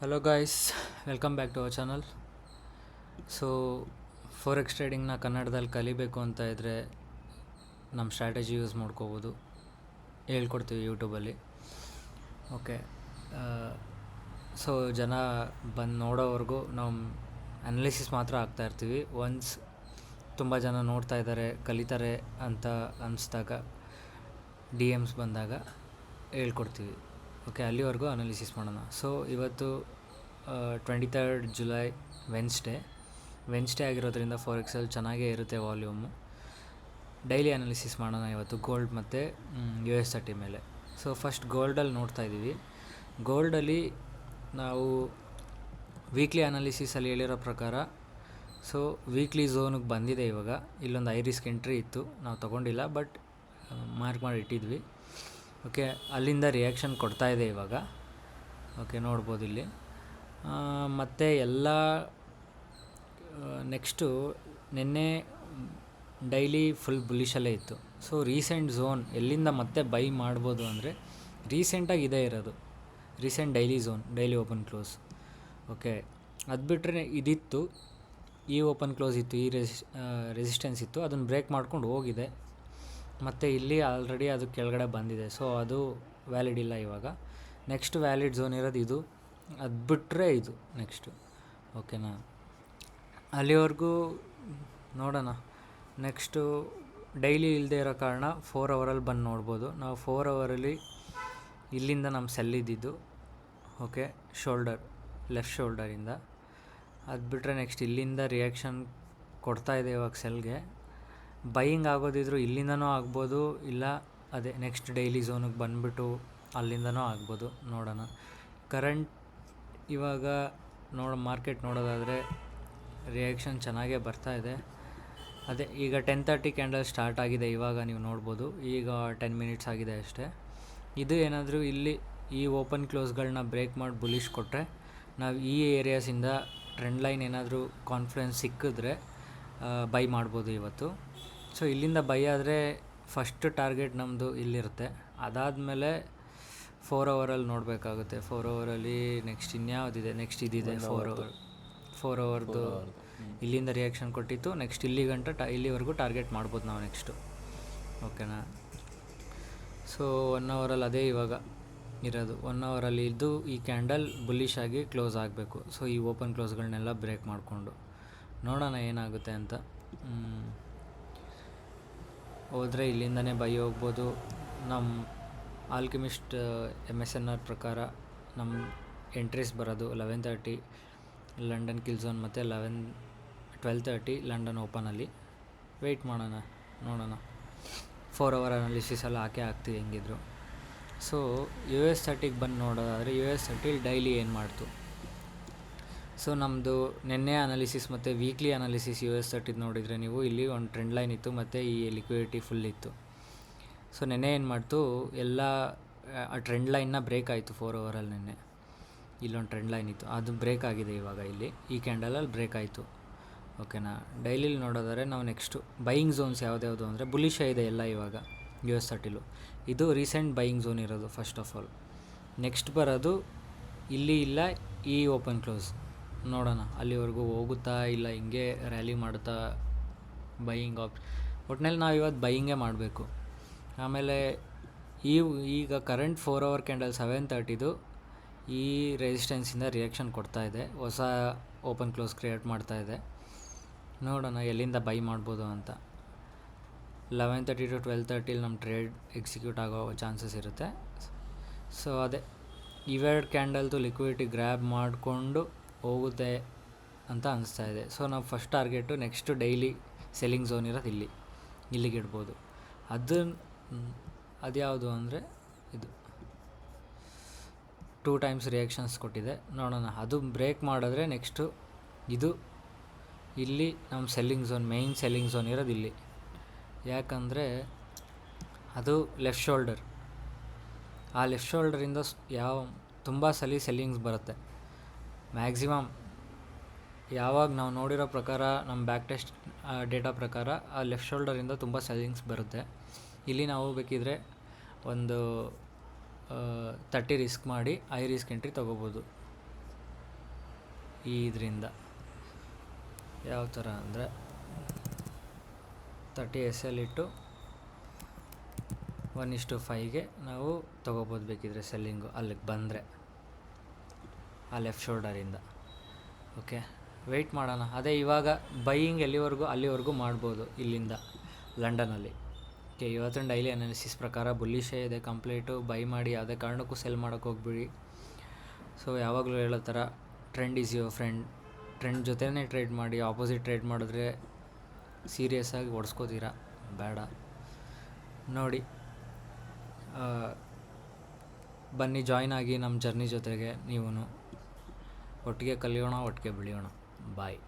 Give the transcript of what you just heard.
Hello guys, welcome back to our channel. So forex ಟ್ರೇಡಿಂಗ್ನ ಕನ್ನಡದಲ್ಲಿ ಕಲಿಬೇಕು ಅಂತ ಇದ್ದರೆ ನಮ್ಮ ಸ್ಟ್ರಾಟಜಿ ಯೂಸ್ ಮಾಡ್ಕೋಬೋದು, ಹೇಳ್ಕೊಡ್ತೀವಿ ಯೂಟ್ಯೂಬಲ್ಲಿ. ಓಕೆ, ಸೊ ಜನ ಬಂದು ನೋಡೋವರೆಗೂ ನಾವು ಅನಾಲಿಸಿಸ್ ಮಾತ್ರ ಆಗ್ತಾಯಿರ್ತೀವಿ. ಒನ್ಸ್ ತುಂಬ ಜನ ನೋಡ್ತಾ ಇದ್ದಾರೆ, ಕಲಿತಾರೆ ಅಂತ ಅನಿಸ್ದಾಗ, ಡಿ ಎಮ್ಸ್ ಬಂದಾಗ ಹೇಳ್ಕೊಡ್ತೀವಿ. ಓಕೆ, ಅಲ್ಲಿವರೆಗೂ ಅನಾಲಿಸಿಸ್ ಮಾಡೋಣ. ಸೊ ಇವತ್ತು 23 ಜುಲೈ ವೆನ್ಸ್ಡೇ ಆಗಿರೋದ್ರಿಂದ ಫಾರೆಕ್ಸಲ್ಲಿ ಚೆನ್ನಾಗೇ ಇರುತ್ತೆ ವಾಲ್ಯೂಮು. ಡೈಲಿ ಅನಾಲಿಸಿಸ್ ಮಾಡೋಣ ಇವತ್ತು ಗೋಲ್ಡ್ ಮತ್ತು USDT ಮೇಲೆ. ಸೊ ಫಸ್ಟ್ ಗೋಲ್ಡಲ್ಲಿ ನೋಡ್ತಾ ಇದ್ದೀವಿ. ಗೋಲ್ಡಲ್ಲಿ ನಾವು ವೀಕ್ಲಿ ಅನಾಲಿಸಿಸಲ್ಲಿ ಹೇಳಿರೋ ಪ್ರಕಾರ ಸೊ ವೀಕ್ಲಿ ಝೋನಿಗೆ ಬಂದಿದೆ. ಇವಾಗ ಇಲ್ಲೊಂದು ಐ ರಿಸ್ಕ್ ಎಂಟ್ರಿ ಇತ್ತು, ನಾವು ತೊಗೊಂಡಿಲ್ಲ, ಬಟ್ ಮಾರ್ಕ್ ಮಾಡಿ ಇಟ್ಟಿದ್ವಿ. ಓಕೆ, ಅಲ್ಲಿಂದ ರಿಯಾಕ್ಷನ್ ಕೊಡ್ತಾಯಿದೆ ಇವಾಗ. ಓಕೆ, ನೋಡ್ಬೋದು ಇಲ್ಲಿ. ಮತ್ತು ಎಲ್ಲ ನೆಕ್ಸ್ಟು ನಿನ್ನೆ ಡೈಲಿ ಫುಲ್ ಬುಲಿಶಲ್ಲೇ ಇತ್ತು. ಸೊ ರೀಸೆಂಟ್ ಝೋನ್ ಎಲ್ಲಿಂದ ಮತ್ತೆ ಬೈ ಮಾಡ್ಬೋದು ಅಂದರೆ ರೀಸೆಂಟಾಗಿ ಇದೇ ಇರೋದು, recent daily zone, daily open close. Okay, ಅದು ಬಿಟ್ಟರೆ ಇದಿತ್ತು, ಈ ಓಪನ್ ಕ್ಲೋಸ್ ಇತ್ತು, ಈ ರೆಸಿಸ್ಟೆನ್ಸ್ ಇತ್ತು, ಅದನ್ನು ಬ್ರೇಕ್ ಮಾಡ್ಕೊಂಡು ಹೋಗಿದೆ. ಮತ್ತು ಇಲ್ಲಿ ಆಲ್ರೆಡಿ ಅದು ಕೆಳಗಡೆ ಬಂದಿದೆ. ಸೊ ಅದು ವ್ಯಾಲಿಡ್ ಇಲ್ಲ ಇವಾಗ. ನೆಕ್ಸ್ಟ್ ವ್ಯಾಲಿಡ್ ಝೋನ್ ಇರೋದು ಇದು, ಅದು ಬಿಟ್ಟರೆ ಇದು ನೆಕ್ಸ್ಟು. ಓಕೆನಾ, ಅಲ್ಲಿವರೆಗೂ ನೋಡೋಣ. ನೆಕ್ಸ್ಟು ಡೈಲಿ ಇಲ್ಲದೆ ಇರೋ ಕಾರಣ 4 ಅವರಲ್ಲಿ ಬಂದು ನೋಡ್ಬೋದು. ನಾವು 4 ಅವರಲ್ಲಿ ಇಲ್ಲಿಂದ ನಮ್ಮ ಸೆಲ್ ಇದ್ದಿದ್ದು. ಓಕೆ, ಲೆಫ್ಟ್ ಶೋಲ್ಡರಿಂದ. ಅದು ಬಿಟ್ಟರೆ ನೆಕ್ಸ್ಟ್ ಇಲ್ಲಿಂದ ರಿಯಾಕ್ಷನ್ ಕೊಡ್ತಾಯಿದೆ ಇವಾಗ ಸೆಲ್ಗೆ. ಬೈಯಿಂಗ್ ಆಗೋದಿದ್ರು ಇಲ್ಲಿಂದನೂ ಆಗ್ಬೋದು, ಇಲ್ಲ ಅದೇ ನೆಕ್ಸ್ಟ್ ಡೈಲಿ ಝೋನಿಗೆ ಬಂದುಬಿಟ್ಟು ಅಲ್ಲಿಂದನೂ ಆಗ್ಬೋದು. ನೋಡೋಣ. ಕರೆಂಟ್ ಇವಾಗ ಮಾರ್ಕೆಟ್ ನೋಡೋದಾದರೆ ರಿಯಾಕ್ಷನ್ ಚೆನ್ನಾಗೇ ಬರ್ತಾಯಿದೆ. ಅದೇ ಈಗ 10:30 ಕ್ಯಾಂಡಲ್ ಸ್ಟಾರ್ಟ್ ಆಗಿದೆ, ಇವಾಗ ನೀವು ನೋಡ್ಬೋದು. ಈಗ 10 ಮಿನಿಟ್ಸ್ ಆಗಿದೆ ಅಷ್ಟೇ. ಇದು ಏನಾದರೂ ಇಲ್ಲಿ ಈ ಓಪನ್ ಕ್ಲೋಸ್ಗಳನ್ನ ಬ್ರೇಕ್ ಮಾಡಿ ಬುಲಿಶ್ ಕೊಟ್ಟರೆ ನಾವು ಈ ಏರಿಯಾಸಿಂದ ಟ್ರೆಂಡ್ ಲೈನ್ ಏನಾದರೂ ಕಾನ್ಫಿಡೆನ್ಸ್ ಸಿಕ್ಕಿದ್ರೆ ಬೈ ಮಾಡ್ಬೋದು ಇವತ್ತು. ಸೊ ಇಲ್ಲಿಂದ ಬೈ ಆದರೆ ಫಸ್ಟ್ ಟಾರ್ಗೆಟ್ ನಮ್ಮದು ಇಲ್ಲಿರುತ್ತೆ. ಅದಾದಮೇಲೆ 4 ಅವರಲ್ಲಿ ನೋಡಬೇಕಾಗುತ್ತೆ. 4 ಅವರಲ್ಲಿ ನೆಕ್ಸ್ಟ್ ಇನ್ಯಾವುದಿದೆ, ನೆಕ್ಸ್ಟ್ ಇದಿದೆ 4 ಅವರ್ದು ಇಲ್ಲಿಂದ ರಿಯಾಕ್ಷನ್ ಕೊಟ್ಟಿತ್ತು. ನೆಕ್ಸ್ಟ್ ಇಲ್ಲಿವರೆಗೂ ಟಾರ್ಗೆಟ್ ಮಾಡ್ಬೋದು ನಾವು ನೆಕ್ಸ್ಟು. ಓಕೆನಾ. ಸೊ 1 ಅವರಲ್ಲಿ ಅದೇ ಇವಾಗ ಇರೋದು. 1 ಅವರಲ್ಲಿ ಇದ್ದು ಈ ಕ್ಯಾಂಡಲ್ ಬುಲ್ಲಿಶ್ ಆಗಿ ಕ್ಲೋಸ್ ಆಗಬೇಕು. ಸೊ ಈ ಓಪನ್ ಕ್ಲೋಸ್ಗಳನ್ನೆಲ್ಲ ಬ್ರೇಕ್ ಮಾಡಿಕೊಂಡು ನೋಡೋಣ ಏನಾಗುತ್ತೆ ಅಂತ. ಹೋದರೆ ಇಲ್ಲಿಂದನೇ ಬೈ ಹೋಗ್ಬೋದು. ನಮ್ಮ ಆಲ್ಕೆಮಿಸ್ಟ್ MSNR ಪ್ರಕಾರ ನಮ್ಮ ಎಂಟ್ರೀಸ್ ಬರೋದು 11:30 ಲಂಡನ್ ಕಿಲ್ ಝೋನ್ ಮತ್ತು 12:30 ಲಂಡನ್ ಓಪನಲ್ಲಿ. ವೆಯ್ಟ್ ಮಾಡೋಣ, ನೋಡೋಣ. 4 ಅವರ್ ಅನಾಲಿಸಿಸಲ್ಲಿ ಹಾಕ್ತೀವಿ ಹೆಂಗಿದ್ರು. ಸೊ USDTಗೆ ಬಂದು ನೋಡೋದಾದರೆ USDT ಡೈಲಿ ಏನು ಮಾಡ್ತು. ಸೊ ನಮ್ಮದು ನಿನ್ನೆ ಅನಾಲಿಸಿಸ್ ಮತ್ತು ವೀಕ್ಲಿ ಅನಾಲಿಸಿಸ್ USDT ನೋಡಿದರೆ ನೀವು ಇಲ್ಲಿ ಒಂದು ಟ್ರೆಂಡ್ ಲೈನ್ ಇತ್ತು ಮತ್ತು ಈ ಲಿಕ್ವಿಡಿಟಿ ಫುಲ್ ಇತ್ತು. ಸೊ ನಿನ್ನೆ ಏನು ಮಾಡ್ತು, ಎಲ್ಲ ಆ ಟ್ರೆಂಡ್ ಲೈನ್ನ ಬ್ರೇಕ್ ಆಯಿತು 4 ಅವರಲ್ಲಿ. ನಿನ್ನೆ ಇಲ್ಲೊಂದು ಟ್ರೆಂಡ್ ಲೈನ್ ಇತ್ತು, ಅದು ಬ್ರೇಕ್ ಆಗಿದೆ ಇವಾಗ. ಇಲ್ಲಿ ಈ ಕ್ಯಾಂಡಲಲ್ಲಿ ಬ್ರೇಕ್ ಆಯಿತು. ಓಕೆನಾ. ಡೈಲಿಲಿ ನೋಡೋದಾದರೆ ನಾವು ನೆಕ್ಸ್ಟು ಬೈಯಿಂಗ್ ಝೋನ್ಸ್ ಯಾವ್ದ್ಯಾವುದು ಅಂದರೆ ಬುಲಿಶ ಇದೆ ಎಲ್ಲ ಇವಾಗ USDTಲು. ಇದು ರೀಸೆಂಟ್ ಬೈಯಿಂಗ್ ಝೋನ್ ಇರೋದು ಫಸ್ಟ್ ಆಫ್ ಆಲ್. ನೆಕ್ಸ್ಟ್ ಬರೋದು ಇಲ್ಲಿ ಇಲ್ಲ, ಈ ಓಪನ್ ಕ್ಲೋಸ್. ನೋಡೋಣ ಅಲ್ಲಿವರೆಗೂ ಹೋಗುತ್ತಾ ಇಲ್ಲ ಹಿಂಗೆ ರ್ಯಾಲಿ ಮಾಡುತ್ತಾ ಬೈಯಿಂಗ್ ಒಟ್ಟಿನಲ್ಲಿ ನಾವು ಇವತ್ತು ಬೈಯಿಂಗೇ ಮಾಡಬೇಕು. ಆಮೇಲೆ ಈಗ ಕರೆಂಟ್ 4 ಅವರ್ ಕ್ಯಾಂಡಲ್ 7:30 ಈ ರೆಸಿಸ್ಟೆನ್ಸಿಂದ ರಿಯಾಕ್ಷನ್ ಕೊಡ್ತಾಯಿದೆ, ಹೊಸ ಓಪನ್ ಕ್ಲೋಸ್ ಕ್ರಿಯೇಟ್ ಮಾಡ್ತಾಯಿದೆ. ನೋಡೋಣ ಎಲ್ಲಿಂದ ಬೈ ಮಾಡ್ಬೋದು ಅಂತ. 11:30 to 12:30 ನಮ್ಮ ಟ್ರೇಡ್ ಎಕ್ಸಿಕ್ಯೂಟ್ ಆಗೋ ಚಾನ್ಸಸ್ ಇರುತ್ತೆ. ಸೊ ಅದೇ ಇವೆರಡು ಕ್ಯಾಂಡಲ್ದು ಲಿಕ್ವಿಡಿಟಿ ಗ್ರ್ಯಾಬ್ ಮಾಡಿಕೊಂಡು ಹೋಗುತ್ತೆ ಅಂತ ಅನಿಸ್ತಾ ಇದೆ. ಸೊ ನಾವು first target next daily selling zone ಇರೋದು ಇಲ್ಲಿಗೆ ಇಡ್ಬೋದು. ಅದ್ಯಾವುದು ಅಂದರೆ ಇದು 2 ಟೈಮ್ಸ್ ರಿಯಾಕ್ಷನ್ಸ್ ಕೊಟ್ಟಿದೆ. ನೋಡೋಣ, ಅದು ಬ್ರೇಕ್ ಮಾಡಿದ್ರೆ ನೆಕ್ಸ್ಟು ಇದು ಇಲ್ಲಿ ನಮ್ಮ selling zone, main selling zone ಇರೋದು ಇಲ್ಲಿ. ಯಾಕಂದರೆ ಅದು ಲೆಫ್ಟ್ ಶೋಲ್ಡರ್. ಆ ಲೆಫ್ಟ್ ಶೋಲ್ಡರಿಂದ ತುಂಬ ಸಲ ಸೆಲ್ಲಿಂಗ್ಸ್ ಬರುತ್ತೆ. ಮ್ಯಾಕ್ಸಿಮಮ್ ಯಾವಾಗ ನಾವು ನೋಡಿರೋ ಪ್ರಕಾರ ನಮ್ಮ ಬ್ಯಾಕ್ ಟೆಸ್ಟ್ ಡೇಟಾ ಪ್ರಕಾರ ಆ ಲೆಫ್ಟ್ ಶೋಲ್ಡರಿಂದ ತುಂಬ ಸೆಲ್ಲಿಂಗ್ಸ್ ಬರುತ್ತೆ. ಇಲ್ಲಿ ನಾವು ಬೇಕಿದ್ರೆ ಒಂದು 30 ರಿಸ್ಕ್ ಮಾಡಿ ಐ ರಿಸ್ಕ್ ಎಂಟ್ರಿ ತೊಗೋಬೋದು. ಈ ಇದರಿಂದ ಯಾವ ಥರ ಅಂದರೆ 30 SL ಇಟ್ಟು 1:5ಗೆ ನಾವು ತೊಗೋಬೋದು ಬೇಕಿದ್ರೆ ಸೆಲ್ಲಿಂಗು ಅಲ್ಲಿಗೆ ಬಂದರೆ ಆ ಲೆಫ್ಟ್ ಶೋಲ್ಡರಿಂದ. ಓಕೆ, ವೆಯ್ಟ್ ಮಾಡೋಣ. ಅದೇ ಇವಾಗ ಬೈಯಿಂಗ್ ಅಲ್ಲಿವರೆಗೂ ಮಾಡ್ಬೋದು ಇಲ್ಲಿಂದ ಲಂಡನಲ್ಲಿ. ಓಕೆ, ಇವತ್ತಿನ ಡೈಲಿ ಅನಾಲಿಸಿಸ್ ಪ್ರಕಾರ ಬುಲ್ಲಿಶೇ ಇದೆ ಕಂಪ್ಲೀಟು. ಬೈ ಮಾಡಿ ಯಾವುದೇ ಕಾರಣಕ್ಕೂ ಸೆಲ್ ಮಾಡೋಕ್ಕೆ ಹೋಗ್ಬಿಡಿ. ಸೊ ಯಾವಾಗಲೂ ಹೇಳೋ ಥರ trend is your friend. Trend ಜೊತೆನೇ ಟ್ರೇಡ್ ಮಾಡಿ. ಆಪೋಸಿಟ್ ಟ್ರೇಡ್ ಮಾಡಿದ್ರೆ ಸೀರಿಯಸ್ಸಾಗಿ ಓಡಿಸ್ಕೋತೀರಾ, ಬೇಡ. ನೋಡಿ, ಬನ್ನಿ ಜಾಯ್ನ್ ಆಗಿ ನಮ್ಮ ಜರ್ನಿ ಜೊತೆಗೆ. ನೀವು ಒಟ್ಟಿಗೆ ಕಲಿಯೋಣ, ಒಟ್ಟಿಗೆ ಬೆಳೆಯೋಣ. ಬಾಯ್.